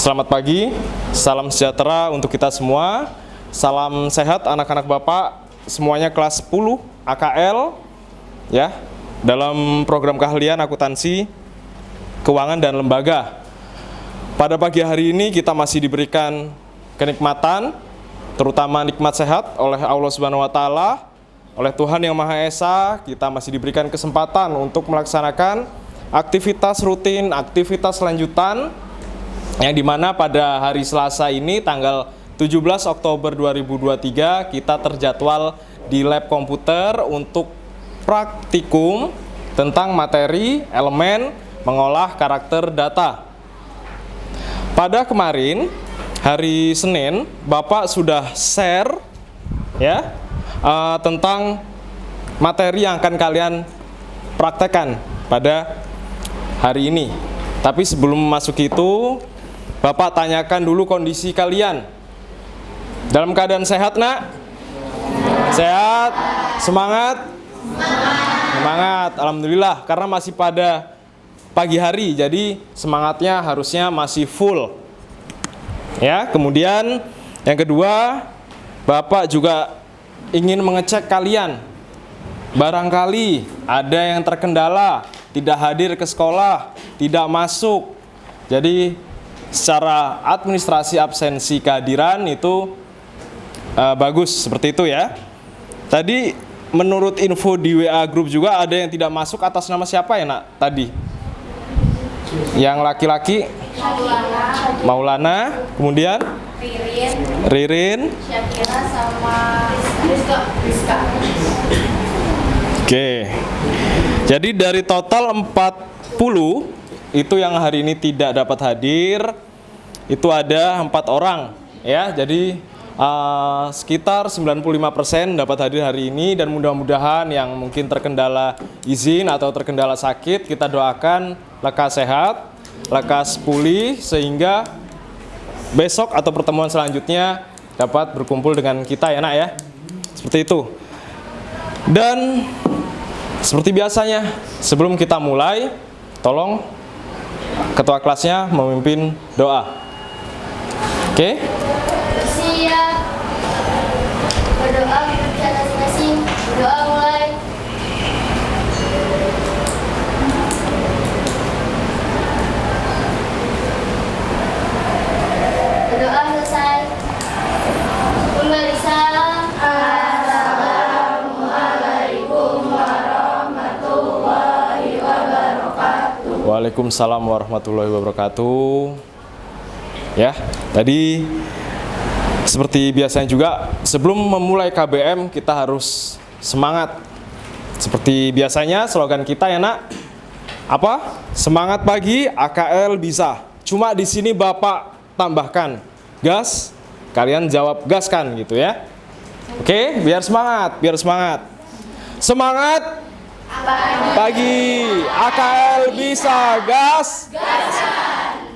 Selamat pagi, salam sejahtera untuk kita semua. Salam sehat anak-anak Bapak, semuanya kelas 10 AKL ya, dalam program keahlian akuntansi, keuangan dan lembaga. Pada pagi hari ini kita masih diberikan kenikmatan, terutama nikmat sehat oleh Allah Subhanahu wa taala, oleh Tuhan Yang Maha Esa. Kita masih diberikan kesempatan untuk melaksanakan aktivitas rutin, aktivitas lanjutan, yang dimana pada hari Selasa ini tanggal 17 Oktober 2023 kita terjadwal di lab komputer untuk praktikum tentang materi elemen mengolah karakter data. Pada kemarin hari Senin Bapak sudah share ya tentang materi yang akan kalian praktekkan pada hari ini. Tapi sebelum masuk itu, Bapak tanyakan dulu kondisi kalian. Dalam keadaan sehat, Nak? Sehat? Semangat? Semangat, alhamdulillah. Karena masih pada pagi hari, jadi semangatnya harusnya masih full. Ya, kemudian yang kedua, Bapak juga ingin mengecek kalian. Barangkali ada yang terkendala, tidak hadir ke sekolah, tidak masuk. Jadi secara administrasi absensi kehadiran itu bagus, seperti itu ya. Tadi menurut info di WA grup juga ada yang tidak masuk atas nama siapa ya, Nak? Tadi yang laki-laki Maulana, kemudian Ririn, Syakira sama Rizka. Oke. Jadi dari total 40 itu yang hari ini tidak dapat hadir, itu ada 4 orang ya. Jadi sekitar 95% dapat hadir hari ini, dan mudah-mudahan yang mungkin terkendala izin atau terkendala sakit, kita doakan lekas sehat, lekas pulih, sehingga besok atau pertemuan selanjutnya dapat berkumpul dengan kita ya, Nak ya. Seperti itu. Dan seperti biasanya, sebelum kita mulai, tolong ketua kelasnya memimpin doa. Oke? Siap. Berdoa bekerja masing-masing. Berdoa mulai. Berdoa selesai. Kembali salam. Assalamualaikum warahmatullahi wabarakatuh. Waalaikumsalam warahmatullahi wabarakatuh. Ya, tadi seperti biasanya juga sebelum memulai KBM kita harus semangat. Seperti biasanya slogan kita ya, Nak. Apa? Semangat pagi, AKL bisa. Cuma di sini Bapak tambahkan gas, kalian jawab gaskan gitu ya. Oke, biar semangat, biar semangat. Semangat pagi, AKL bisa, gas.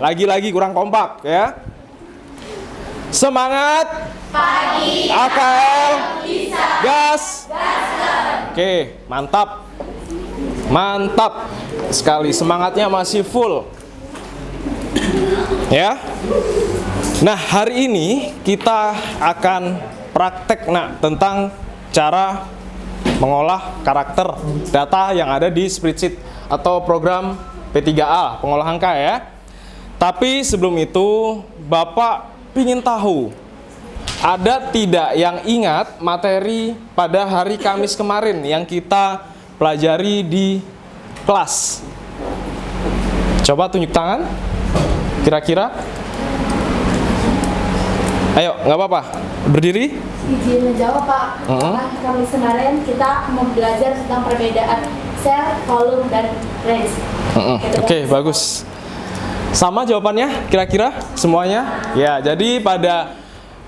Lagi-lagi kurang kompak ya. Semangat pagi, AKL bisa, gas. Oke, mantap. Mantap sekali, semangatnya masih full. Ya. Nah, hari ini kita akan praktek tentang cara mengolah karakter data yang ada di spreadsheet atau program P3A, pengolah angka ya. Tapi sebelum itu, Bapak ingin tahu, ada tidak yang ingat materi pada hari Kamis kemarin yang kita pelajari di kelas? Coba tunjuk tangan, kira-kira. Ayo, nggak apa-apa, berdiri. Izin menjawab, Pak. Kami kemarin kita belajar tentang perbedaan sel, kolom, dan range. Oke, bagus. Sama jawabannya kira-kira semuanya? Ya, jadi pada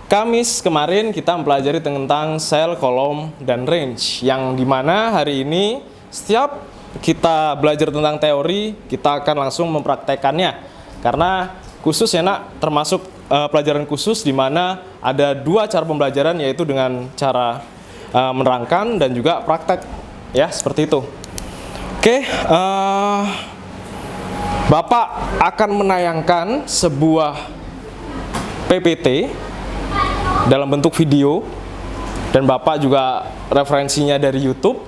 Kamis kemarin kita mempelajari tentang sel, kolom, dan range, yang dimana hari ini setiap kita belajar tentang teori, kita akan langsung mempraktekannya. Karena khusus ya, Nak, termasuk pelajaran khusus di mana ada 2 cara pembelajaran, yaitu dengan cara menerangkan dan juga praktek ya, seperti itu. Oke, Bapak akan menayangkan sebuah PPT dalam bentuk video, dan Bapak juga referensinya dari YouTube.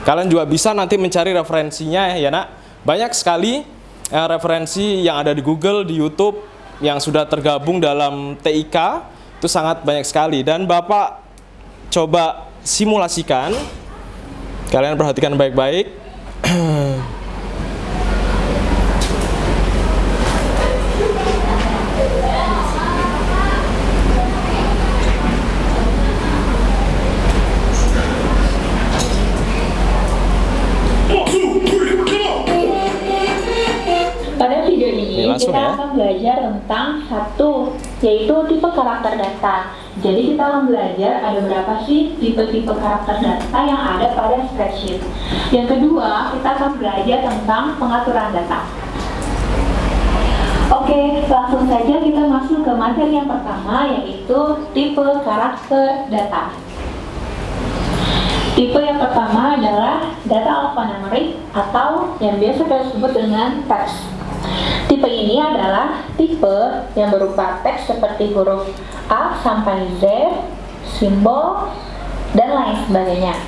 Kalian juga bisa nanti mencari referensinya ya nak. Banyak sekali referensi yang ada di Google, di YouTube yang sudah tergabung dalam TIK, itu sangat banyak sekali. Dan Bapak coba simulasikan, kalian perhatikan baik-baik. Pada video ini langsung kita ya. akan belajar tentang satu, yaitu tipe karakter data. Jadi kita akan belajar ada berapa sih tipe-tipe karakter data yang ada pada spreadsheet. Yang kedua, kita akan belajar tentang pengaturan data. Oke, langsung saja kita masuk ke materi yang pertama, yaitu tipe karakter data. Tipe yang pertama adalah data alphanumeric atau yang biasa kita sebut dengan teks. Tipe ini adalah tipe yang berupa teks seperti huruf A sampai Z, simbol, dan lain sebagainya.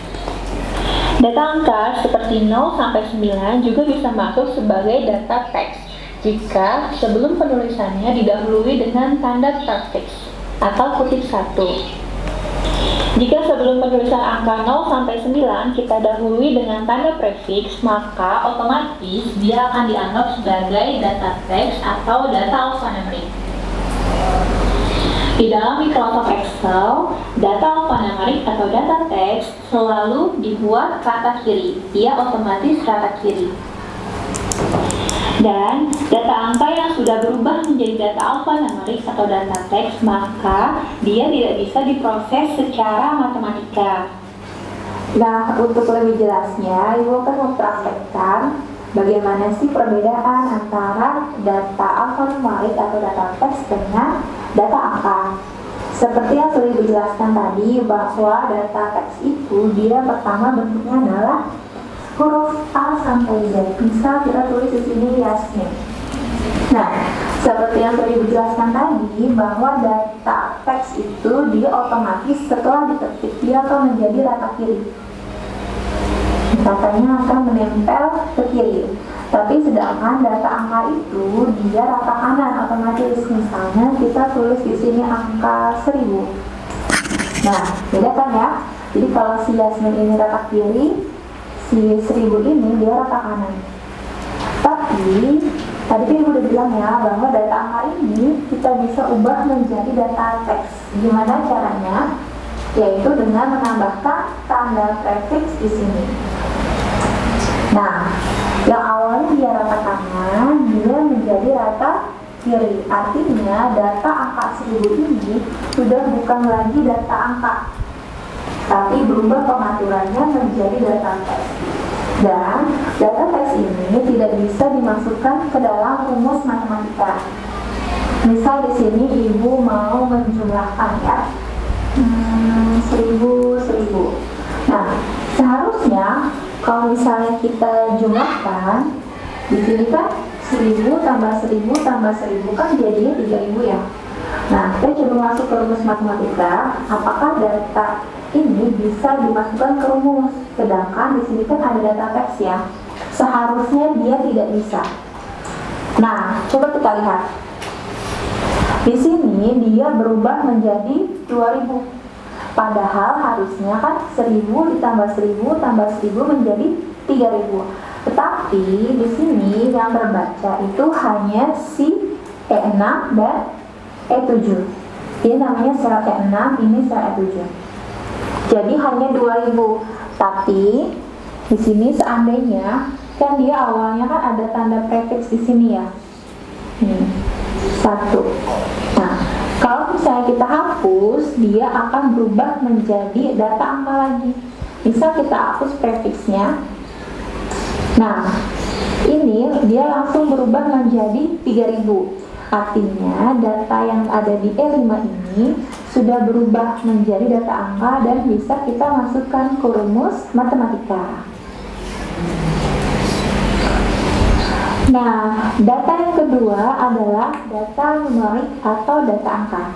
Data angka seperti 0 sampai 9 juga bisa masuk sebagai data teks jika sebelum penulisannya didahului dengan tanda prefix atau kutip satu. Jika sebelum penulisan angka 0 sampai 9 kita dahului dengan tanda prefix, maka otomatis dia akan dianggap sebagai data teks atau data alphanumeric. Di dalam Microsoft Excel, data alphanumeric atau data teks selalu dibuat rata kiri. Dia otomatis rata kiri. Dan data angka yang sudah berubah menjadi data alphanumeric atau data teks, maka dia tidak bisa diproses secara matematika. Nah, untuk lebih jelasnya, Ibu akan mempraktekkan bagaimana sih perbedaan antara data alphanumeric atau data teks dengan data angka. Seperti yang sudah Ibu jelaskan tadi, bahwa data teks itu dia pertama bentuknya adalah huruf A sampai Z. Bisa kita tulis di sini Yasmin. Nah, seperti yang sudah Ibu jelaskan tadi, bahwa data teks itu dia otomatis setelah diketik dia akan menjadi rata kiri. Datanya akan menempel ke kiri. Tapi sedangkan data angka itu dia rata kanan otomatis. Misalnya kita tulis di sini angka 1000. Nah, beda kan ya? Jadi kalau si Yasmin ini rata kiri, si 1000 ini dia rata kanan. Tapi tadi Ibu udah bilang ya bahwa data angka ini kita bisa ubah menjadi data teks. Gimana caranya? Yaitu dengan menambahkan tanda prefix di sini. Nah, yang awalnya dia rata kanan, dia menjadi rata kiri. Artinya data angka 1000 ini sudah bukan lagi data angka, tapi berubah pengaturannya menjadi data teks. Dan data teks ini tidak bisa dimasukkan ke dalam rumus matematika. Misal di sini Ibu mau menjumlahkan ya 1000. Nah, seharusnya kalau misalnya kita jumlahkan di sini kan 1000 tambah 1000 tambah 1000 kan jadinya 3000 ya. Nah, kita coba masuk ke rumus matematika, apakah data ini bisa dimasukkan ke rumus? Sedangkan di sini kan ada data teks ya. Seharusnya dia tidak bisa. Nah, coba kita lihat. Di sini dia berubah menjadi 2000. Padahal harusnya kan 1000 ditambah 1000 tambah 1000 menjadi 3000. Tetapi di sini yang terbaca itu hanya si E6 dan E7. Ini namanya sel E6, ini sel E7. Jadi hanya 2000. Tapi di sini seandainya kan dia awalnya kan ada tanda prefix di sini ya. Nih, 1. Nah, kalau misalnya kita hapus, dia akan berubah menjadi data angka lagi. Bisa kita hapus prefixnya. Nah, ini dia langsung berubah menjadi 3000. Artinya data yang ada di E5 ini sudah berubah menjadi data angka dan bisa kita masukkan ke rumus matematika. Nah, data yang kedua adalah data numerik atau data angka.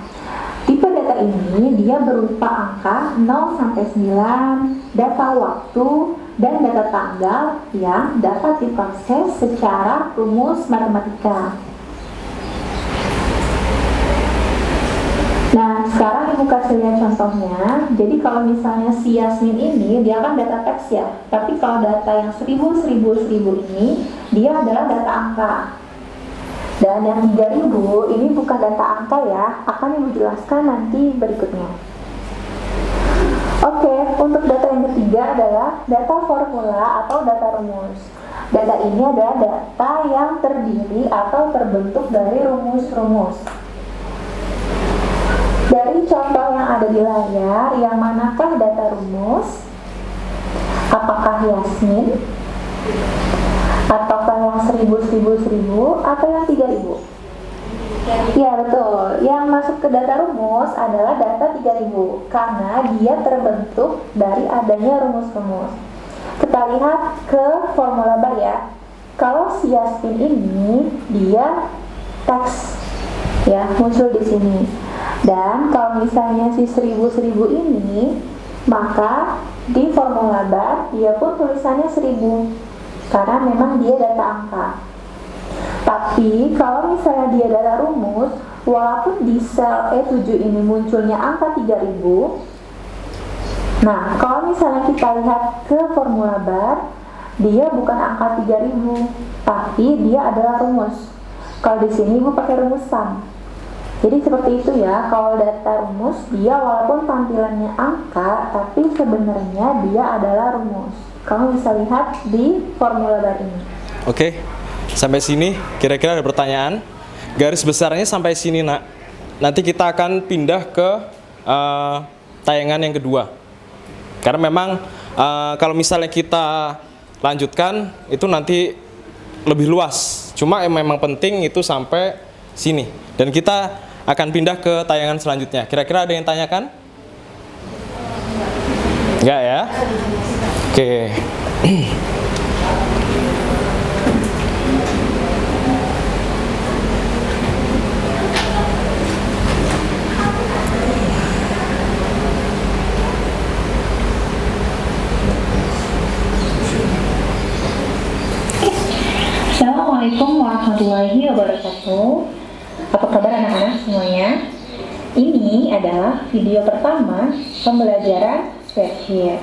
Tipe data ini dia berupa angka 0 sampai 9, data waktu, dan data tanggal yang dapat diproses secara rumus matematika. Nah, sekarang Ibu kasih lihat contohnya. Jadi kalau misalnya si Yasmin ini, dia kan data teks ya. Tapi kalau data yang 1000 ini, dia adalah data angka. Dan yang 3000 ini bukan data angka ya, akan Ibu jelaskan nanti berikutnya. Oke, untuk data yang ketiga adalah data formula atau data rumus. Data ini adalah data yang terdiri atau terbentuk dari rumus-rumus. Dari contoh yang ada di layar, yang manakah data rumus? Apakah Yasmin? Ataukah yang 1000, atau yang 3000? Ya betul, yang masuk ke data rumus adalah data 3000 karena dia terbentuk dari adanya rumus-rumus. Kita lihat ke formula bar ya. Kalau si Yasmin ini dia teks ya, muncul di sini. Dan kalau misalnya si 1000 ini, maka di formula bar dia pun tulisannya 1000 karena memang dia data angka. Tapi kalau misalnya dia data rumus, walaupun di sel E7 ini munculnya angka 3000, nah kalau misalnya kita lihat ke formula bar, dia bukan angka 3000, tapi dia adalah rumus. Kalau di sini Ibu pakai rumus sum. Jadi seperti itu ya, kalau data rumus dia walaupun tampilannya angka, tapi sebenarnya dia adalah rumus. Kamu bisa lihat di formula bar ini. Oke, sampai sini kira-kira ada pertanyaan? Garis besarnya sampai sini nak. Nanti kita akan pindah ke tayangan yang kedua. Karena memang kalau misalnya kita lanjutkan, itu nanti lebih luas. Cuma yang memang penting itu sampai sini. Dan kita akan pindah ke tayangan selanjutnya. Kira-kira ada yang tanyakan? Enggak ya? Oke. Assalamualaikum warahmatullahi wabarakatuh. Apa kabar anak-anak semuanya? Ini adalah video pertama pembelajaran spreadsheet.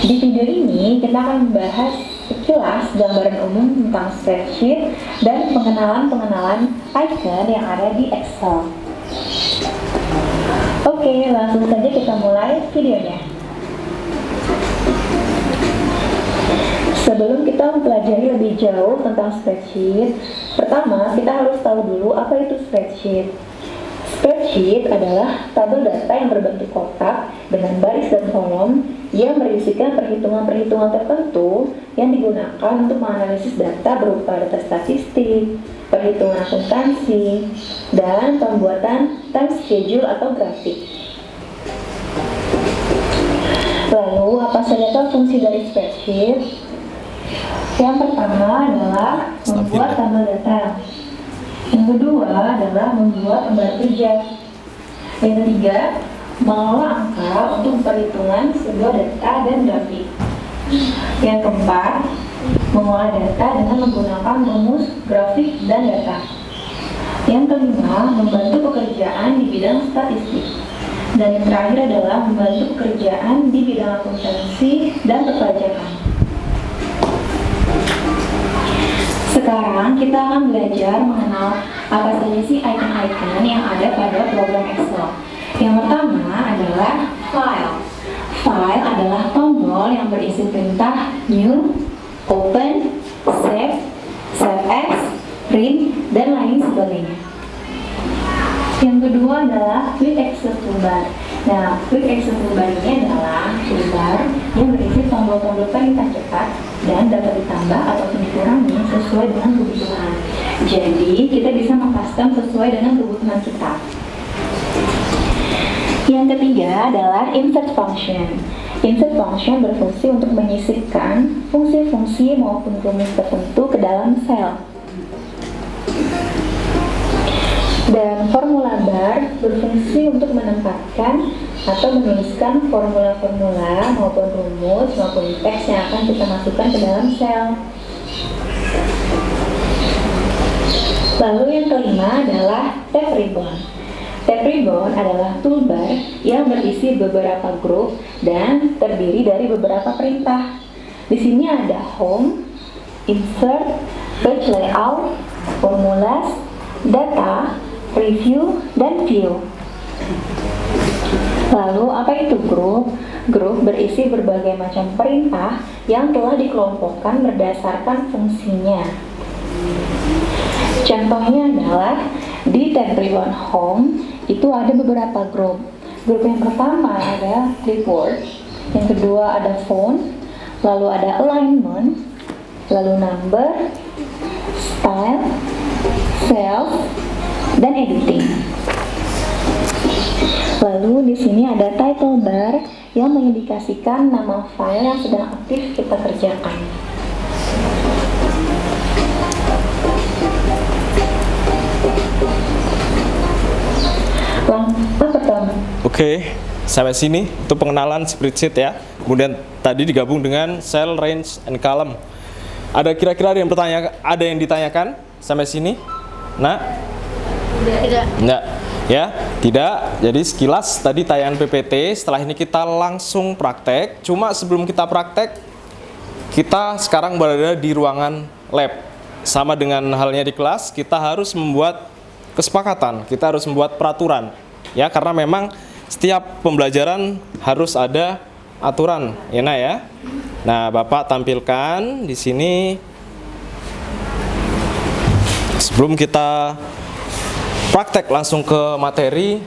Di video ini kita akan membahas sekilas gambaran umum tentang spreadsheet dan pengenalan-pengenalan icon yang ada di Excel. Oke, langsung saja kita mulai videonya. Sebelum kita mempelajari lebih jauh tentang spreadsheet, pertama kita harus tahu dulu apa itu spreadsheet. Spreadsheet adalah tabel data yang berbentuk kotak dengan baris dan kolom yang berisikan perhitungan-perhitungan tertentu yang digunakan untuk menganalisis data berupa data statistik, perhitungan akuntansi, dan pembuatan time schedule atau grafik. Lalu, apa saja fungsi dari spreadsheet? Yang pertama adalah membuat tabel data. Yang kedua adalah membuat lembar kerja. Yang ketiga, mengolah angka untuk perhitungan sebuah data dan grafik. Yang keempat, mengolah data dengan menggunakan rumus, grafik, dan data. Yang kelima, membantu pekerjaan di bidang statistik. Dan yang terakhir adalah membantu pekerjaan di bidang akuntansi dan perpajakan. Sekarang kita akan belajar mengenal apa saja sih icon-icon yang ada pada program Excel. Yang pertama adalah file. File adalah tombol yang berisi perintah new, open, save, save as, print, dan lain sebagainya. Yang kedua adalah quick access toolbar. Nah, quick access toolbar ini adalah toolbar yang berisi tombol-tombol perintah cepat dan dapat ditambah atau dikurangi sesuai dengan kebutuhan. Jadi, kita bisa mengcustom sesuai dengan kebutuhan kita. Yang ketiga adalah insert function. Insert function berfungsi untuk menyisipkan fungsi-fungsi maupun rumus tertentu ke dalam sel. Dan formula bar berfungsi untuk menempatkan atau menuliskan formula-formula maupun rumus maupun teks yang akan kita masukkan ke dalam sel. Lalu yang kelima adalah tab ribbon. Tab ribbon adalah toolbar yang berisi beberapa grup dan terdiri dari beberapa perintah. Di sini ada home, insert, page layout, formulas, data, review, dan view. Lalu apa itu grup? Grup berisi berbagai macam perintah yang telah dikelompokkan berdasarkan fungsinya. Contohnya adalah di tab ribbon home itu ada beberapa grup. Grup yang pertama ada clipboard, yang kedua ada font, lalu ada alignment, lalu number, style, sales, dan editing. Lalu di sini ada title bar yang mengindikasikan nama file yang sedang aktif kita kerjakan. Langkah pertama. Oke, sampai sini itu pengenalan spreadsheet ya. Kemudian tadi digabung dengan cell, range, and column. Ada kira-kira ada yang ditanyakan sampai sini? Nah, Tidak. enggak. Ya, tidak. Jadi sekilas tadi tayangan PPT, setelah ini kita langsung praktek. Cuma sebelum kita praktek, kita sekarang berada di ruangan lab. Sama dengan halnya di kelas, kita harus membuat kesepakatan, kita harus membuat peraturan. Ya, karena memang setiap pembelajaran harus ada aturan, ya Nak ya. Nah, Bapak tampilkan di sini sebelum kita praktek langsung ke materi.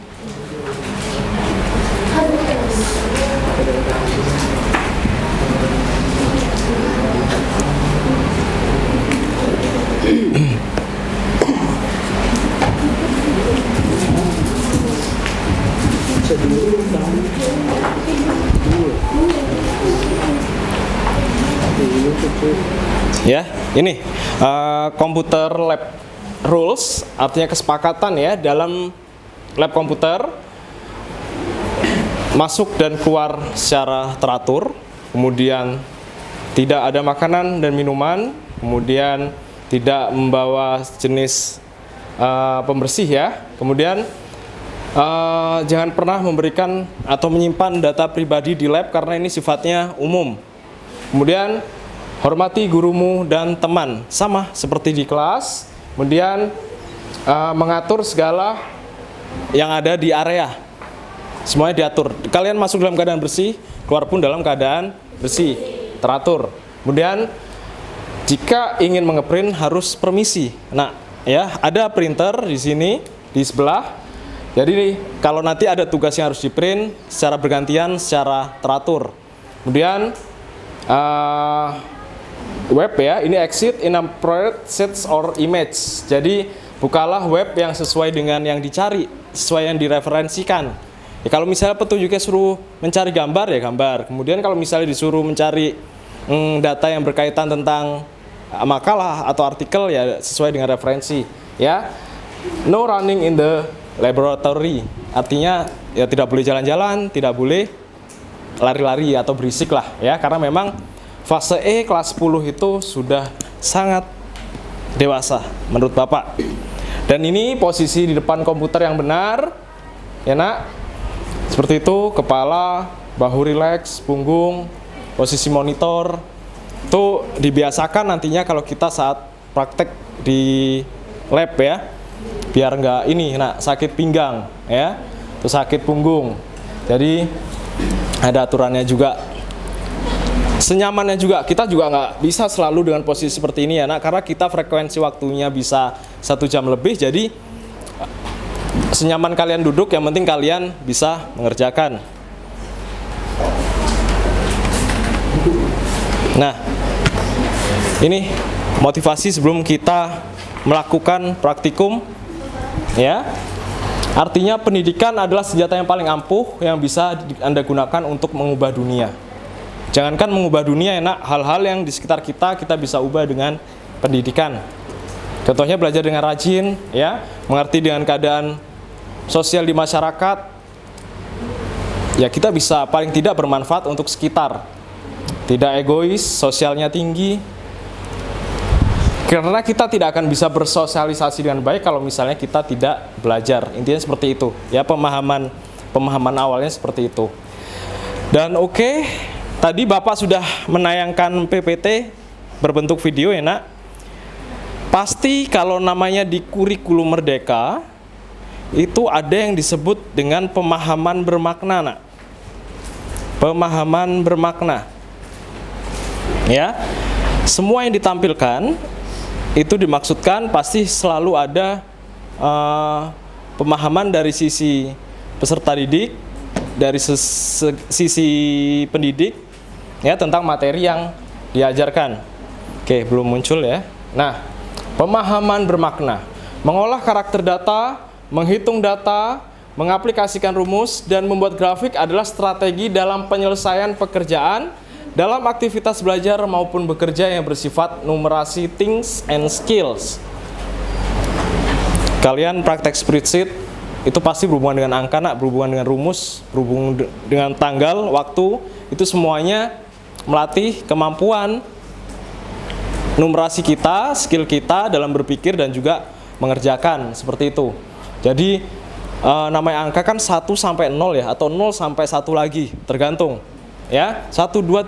Ya, ini komputer lab rules, artinya kesepakatan ya dalam lab komputer, masuk dan keluar secara teratur, kemudian tidak ada makanan dan minuman, kemudian tidak membawa jenis pembersih ya, kemudian jangan pernah memberikan atau menyimpan data pribadi di lab karena ini sifatnya umum. Kemudian hormati gurumu dan teman, sama seperti di kelas. Kemudian mengatur segala yang ada di area, semuanya diatur. Kalian masuk dalam keadaan bersih, keluar pun dalam keadaan bersih, teratur. Kemudian jika ingin mengeprint harus permisi. Nah, ya ada printer di sini di sebelah. Jadi kalau nanti ada tugas yang harus diprint secara bergantian, secara teratur. Kemudian web ya, ini exit inappropriate sheets or image. Jadi bukalah web yang sesuai dengan yang dicari, sesuai yang direferensikan. Ya, kalau misalnya petunjuknya suruh mencari gambar ya gambar. Kemudian kalau misalnya disuruh mencari data yang berkaitan tentang makalah atau artikel ya sesuai dengan referensi. Ya, no running in the laboratory. Artinya ya tidak boleh jalan-jalan, tidak boleh lari-lari atau berisik lah ya, karena memang fase E kelas 10 itu sudah sangat dewasa menurut Bapak. Dan ini posisi di depan komputer yang benar ya Nak, seperti itu, kepala, bahu rileks, punggung, posisi monitor itu dibiasakan nantinya kalau kita saat praktek di lab ya, biar nggak ini Nak sakit pinggang ya, terus sakit punggung. Jadi ada aturannya juga, senyamannya juga. Kita juga nggak bisa selalu dengan posisi seperti ini ya Nak, karena kita frekuensi waktunya bisa 1 jam lebih. Jadi senyaman kalian duduk, yang penting kalian bisa mengerjakan. Nah, ini motivasi sebelum kita melakukan praktikum ya. Artinya pendidikan adalah senjata yang paling ampuh yang bisa Anda gunakan untuk mengubah dunia. Jangankan mengubah dunia ya Nak, hal-hal yang di sekitar kita bisa ubah dengan pendidikan. Contohnya belajar dengan rajin, ya, mengerti dengan keadaan sosial di masyarakat. Ya, kita bisa paling tidak bermanfaat untuk sekitar. Tidak egois, sosialnya tinggi. Karena kita tidak akan bisa bersosialisasi dengan baik kalau misalnya kita tidak belajar. Intinya seperti itu. Ya, pemahaman awalnya seperti itu. Dan oke, tadi Bapak sudah menayangkan PPT berbentuk video ya, Nak. Pasti kalau namanya di kurikulum Merdeka itu ada yang disebut dengan pemahaman bermakna, Nak. Pemahaman bermakna. Ya. Semua yang ditampilkan itu dimaksudkan pasti selalu ada pemahaman dari sisi peserta didik, dari sisi pendidik, ya, tentang materi yang diajarkan. Oke, belum muncul ya. Nah, pemahaman bermakna, mengolah karakter data, menghitung data, mengaplikasikan rumus, dan membuat grafik adalah strategi dalam penyelesaian pekerjaan dalam aktivitas belajar maupun bekerja yang bersifat numerasi things and skills. Kalian praktek spreadsheet itu pasti berhubungan dengan angka, Nak, berhubungan dengan rumus, berhubungan dengan tanggal, waktu, itu semuanya melatih kemampuan numerasi kita, skill kita dalam berpikir dan juga mengerjakan, seperti itu. Jadi namanya angka kan 1 sampai 0 ya, atau 0 sampai 1 lagi, tergantung ya. 1, 2, 3